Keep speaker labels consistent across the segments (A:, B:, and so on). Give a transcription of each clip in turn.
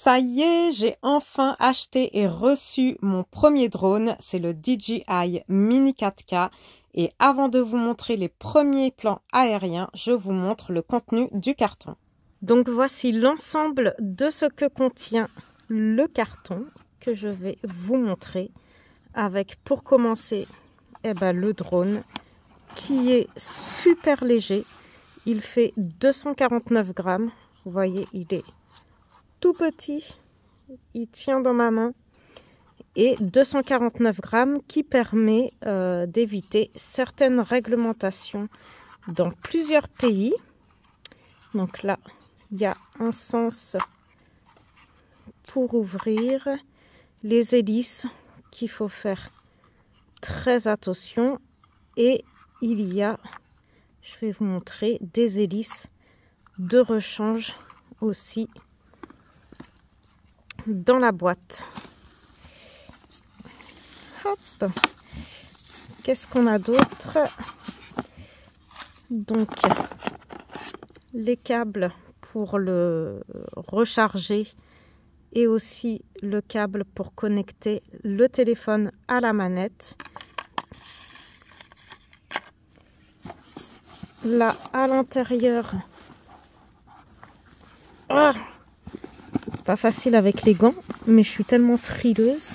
A: Ça y est, j'ai enfin acheté et reçu mon premier drone, c'est le DJI Mini 4K. Et avant de vous montrer les premiers plans aériens, je vous montre le contenu du carton. Donc voici l'ensemble de ce que contient le carton que je vais vous montrer. Avec pour commencer le drone qui est super léger. Il fait 249 grammes. Vous voyez, il est tout petit, il tient dans ma main, et 249 grammes qui permet d'éviter certaines réglementations dans plusieurs pays. Donc là, il y a un sens pour ouvrir, les hélices qu'il faut faire très attention, et il y a, je vais vous montrer, des hélices de rechange aussi dans la boîte. Hop, qu'est-ce qu'on a d'autre? Donc les câbles pour le recharger et aussi le câble pour connecter le téléphone à la manette. Là à l'intérieur, pas facile avec les gants, mais je suis tellement frileuse.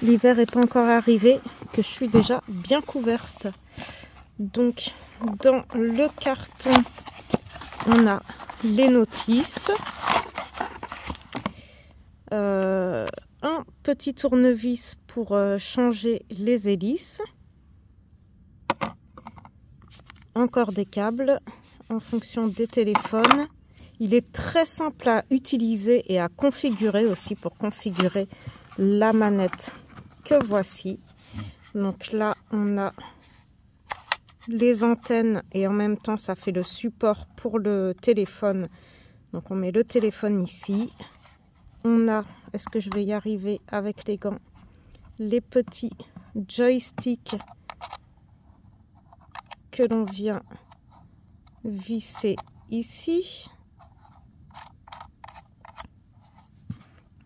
A: L'hiver n'est pas encore arrivé que je suis déjà bien couverte. Donc dans le carton, on a les notices, un petit tournevis pour changer les hélices, encore des câbles en fonction des téléphones. Il est très simple à utiliser et à configurer aussi, pour configurer la manette que voici. Donc là, on a les antennes et en même temps, ça fait le support pour le téléphone. Donc on met le téléphone ici. On a, est-ce que je vais y arriver avec les gants, les petits joysticks que l'on vient visser ici.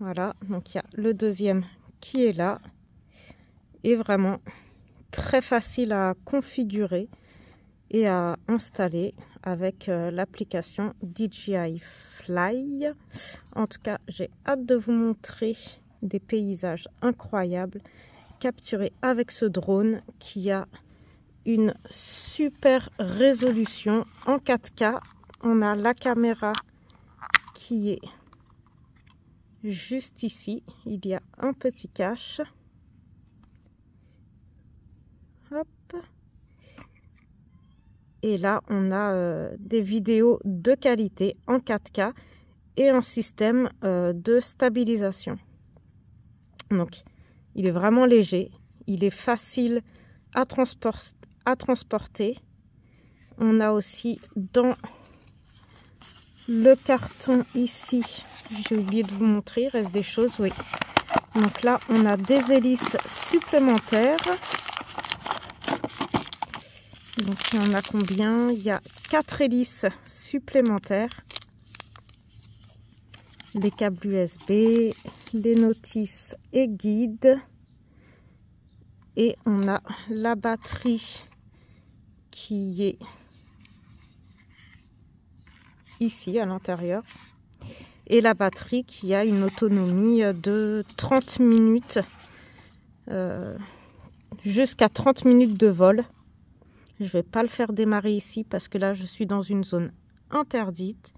A: Voilà, donc il y a le deuxième qui est là, et vraiment très facile à configurer et à installer avec l'application DJI Fly. En tout cas, j'ai hâte de vous montrer des paysages incroyables capturés avec ce drone qui a une super résolution en 4K. On a la caméra qui est juste ici, il y a un petit cache. Hop. Et là, on a des vidéos de qualité en 4K et un système de stabilisation. Donc, il est vraiment léger, il est facile à transporter. On a aussi dans le carton ici, j'ai oublié de vous montrer, il reste des choses, oui. Donc là, on a des hélices supplémentaires. Donc il y en a combien? Il y a 4 hélices supplémentaires. Les câbles USB, les notices et guides. Et on a la batterie qui est ici à l'intérieur. Et la batterie qui a une autonomie de 30 minutes, jusqu'à 30 minutes de vol. Je ne vais pas le faire démarrer ici parce que là, je suis dans une zone interdite.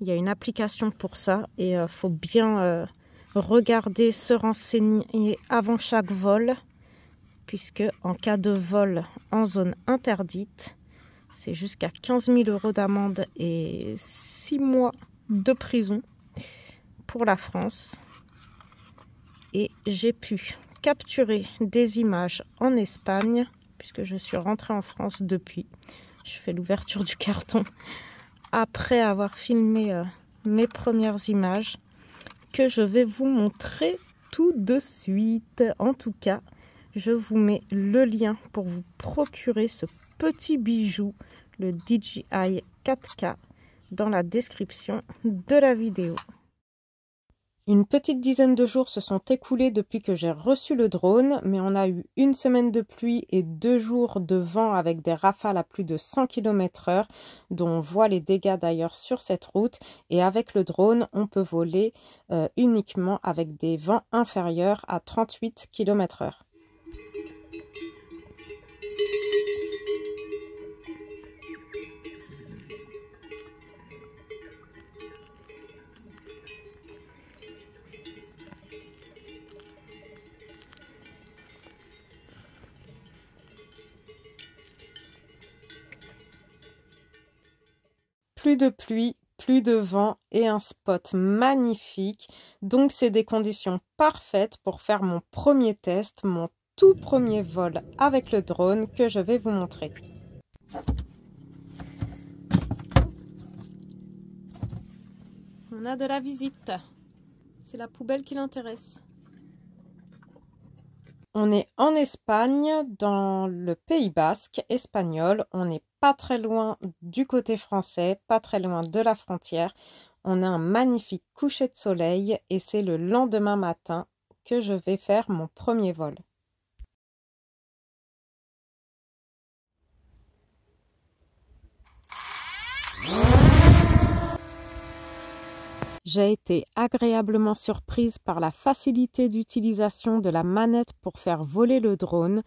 A: Il y a une application pour ça et il faut bien regarder, se renseigner avant chaque vol, puisque en cas de vol en zone interdite, c'est jusqu'à 15 000 € d'amende et 6 mois de prison pour la France. Et j'ai pu capturer des images en Espagne, puisque je suis rentrée en France depuis. Je fais l'ouverture du carton après avoir filmé mes premières images que je vais vous montrer tout de suite. En tout cas, je vous mets le lien pour vous procurer ce petit bijou, le DJI 4K, dans la description de la vidéo. Une petite dizaine de jours se sont écoulés depuis que j'ai reçu le drone, mais on a eu une semaine de pluie et 2 jours de vent avec des rafales à plus de 100 km/h, dont on voit les dégâts d'ailleurs sur cette route. Et avec le drone, on peut voler uniquement avec des vents inférieurs à 38 km/h. Plus de pluie, plus de vent et un spot magnifique. Donc c'est des conditions parfaites pour faire mon premier test, mon tout premier vol avec le drone que je vais vous montrer. On a de la visite. C'est la poubelle qui l'intéresse. On est en Espagne, dans le Pays Basque espagnol. On n'est pas très loin du côté français, pas très loin de la frontière. On a un magnifique coucher de soleil et c'est le lendemain matin que je vais faire mon premier vol. J'ai été agréablement surprise par la facilité d'utilisation de la manette pour faire voler le drone.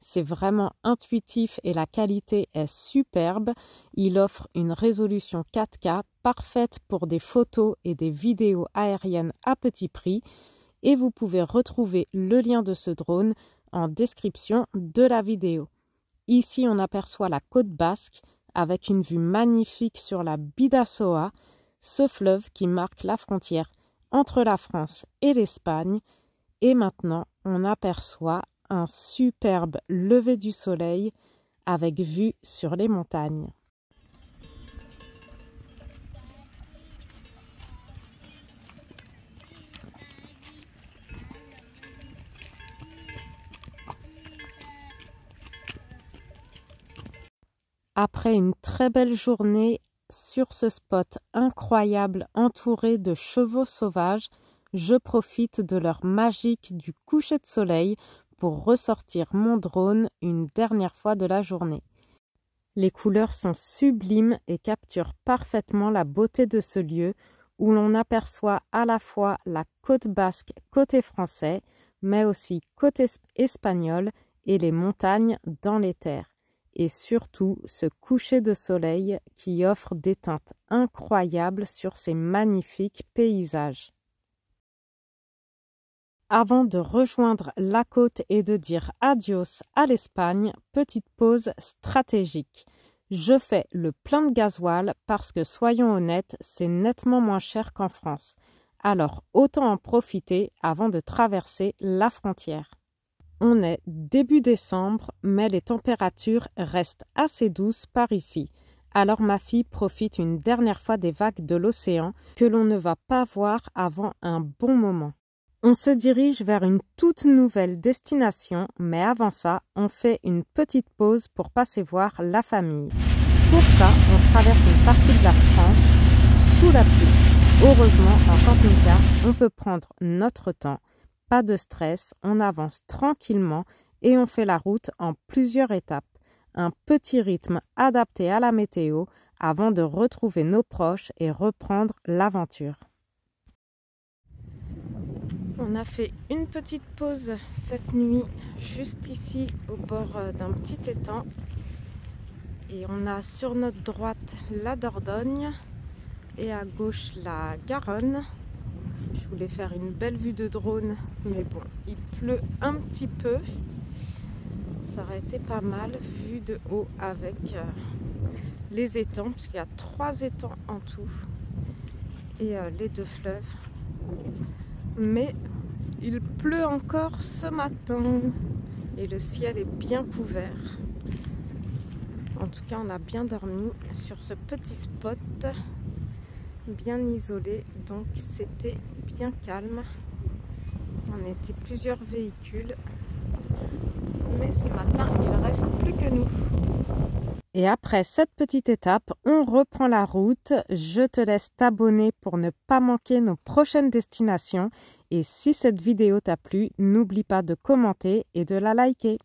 A: C'est vraiment intuitif et la qualité est superbe. Il offre une résolution 4K parfaite pour des photos et des vidéos aériennes à petit prix. Et vous pouvez retrouver le lien de ce drone en description de la vidéo. Ici, on aperçoit la côte basque avec une vue magnifique sur la Bidasoa, ce fleuve qui marque la frontière entre la France et l'Espagne. Et maintenant, on aperçoit un superbe lever du soleil avec vue sur les montagnes. Après une très belle journée sur ce spot incroyable entouré de chevaux sauvages, je profite de l'heure magique du coucher de soleil pour ressortir mon drone une dernière fois de la journée. Les couleurs sont sublimes et capturent parfaitement la beauté de ce lieu où l'on aperçoit à la fois la côte basque côté français, mais aussi côté espagnol et les montagnes dans les terres. Et surtout ce coucher de soleil qui offre des teintes incroyables sur ces magnifiques paysages. Avant de rejoindre la côte et de dire adios à l'Espagne, petite pause stratégique. Je fais le plein de gasoil parce que, soyons honnêtes, c'est nettement moins cher qu'en France. Alors autant en profiter avant de traverser la frontière. On est début décembre, mais les températures restent assez douces par ici. Alors ma fille profite une dernière fois des vagues de l'océan que l'on ne va pas voir avant un bon moment. On se dirige vers une toute nouvelle destination, mais avant ça, on fait une petite pause pour passer voir la famille. Pour ça, on traverse une partie de la France sous la pluie. Heureusement, en camping-car, on peut prendre notre temps. Pas de stress, on avance tranquillement et on fait la route en plusieurs étapes. Un petit rythme adapté à la météo avant de retrouver nos proches et reprendre l'aventure. On a fait une petite pause cette nuit juste ici au bord d'un petit étang. Et on a sur notre droite la Dordogne et à gauche la Garonne. Je voulais faire une belle vue de drone, mais bon, il pleut un petit peu. Ça aurait été pas mal vu de haut avec les étangs, puisqu'il y a 3 étangs en tout, et les 2 fleuves. Mais il pleut encore ce matin, et le ciel est bien couvert. En tout cas, on a bien dormi sur ce petit spot, bien isolé, donc c'était bien calme. On était plusieurs véhicules, mais ce matin il reste plus que nous. Et après cette petite étape, on reprend la route. Je te laisse t'abonner pour ne pas manquer nos prochaines destinations. Et si cette vidéo t'a plu, n'oublie pas de commenter et de la liker.